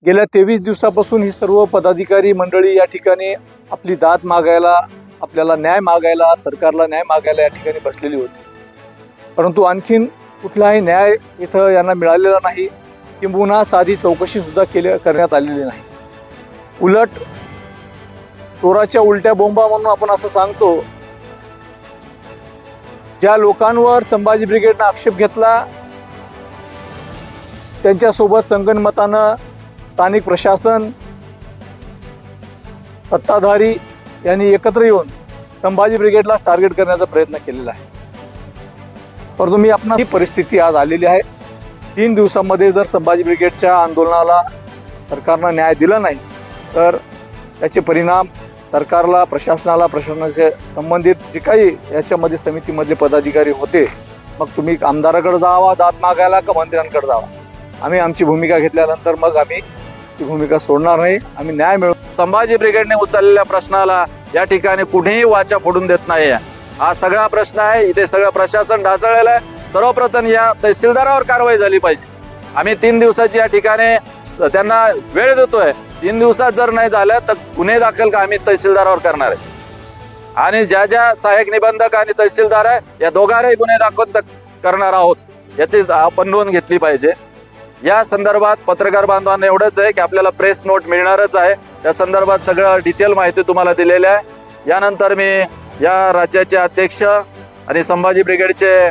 गेल्या 23 दिवसापासून ही सर्व पदाधिकारी मंडळी या ठिकाणी आपली दाद मागायला, आपल्याला न्याय मागायला, सरकारला न्याय मागायला या ठिकाणी बसलेली होती. परंतु आणखीन कुठलाही न्याय इथं यांना मिळालेला नाही, किंबहुना साधी चौकशी सुद्धा करण्यात आलेली नाही. उलट चोराच्या उलट्या बोंबा म्हणून आपण असं सांगतो. ज्या लोकांवर संभाजी ब्रिगेडनं आक्षेप घेतला त्यांच्यासोबत संगनमतानं स्थानिक प्रशासन, सत्ताधारी यांनी एकत्र येऊन संभाजी ब्रिगेडला टार्गेट करण्याचा प्रयत्न केलेला आहे. परंतु मी आपणास ही परिस्थिती आज आलेली आहे. 3 दिवसांमध्ये जर संभाजी ब्रिगेडच्या आंदोलनाला सरकारनं न्याय दिला नाही तर त्याचे परिणाम सरकारला, प्रशासनाला, प्रशासनाचे संबंधित जे काही याच्यामध्ये समितीमधले पदाधिकारी होते, मग तुम्ही आमदाराकडे जावा दाद मागायला का मंत्र्यांकडे जावा. आम्ही आमची भूमिका घेतल्यानंतर मग आम्ही ती भूमिका सोडणार नाही. आम्ही न्याय मिळवू. संभाजी ब्रिगेडने उचललेल्या प्रश्नाला या ठिकाणी कुठेही वाचा फोडून देत नाही. हा सगळा प्रश्न आहे. इथे सगळं प्रशासन ढासळलेलं आहे. सर्वप्रथम या तहसीलदारावर कारवाई झाली पाहिजे. आम्ही 3 दिवसाची या ठिकाणी त्यांना वेळ देतोय. 3 दिवसात जर नाही झालं तर गुन्हे दाखल का आम्ही तहसीलदारावर करणार आहे. आणि ज्या सहाय्यक निबंधक आणि तहसीलदार आहे या दोघांनाही गुन्हे दाखल करणार आहोत, याची आपण नोंद घेतली पाहिजे. या संदर्भात पत्रकार बांधवांना एवढंच आहे की आपल्याला प्रेस नोट मिळणारच आहे. त्या संदर्भात सगळं डिटेल माहिती तुम्हाला दिलेली आहे. यानंतर मी या राज्याचे अध्यक्ष आणि संभाजी ब्रिगेडचे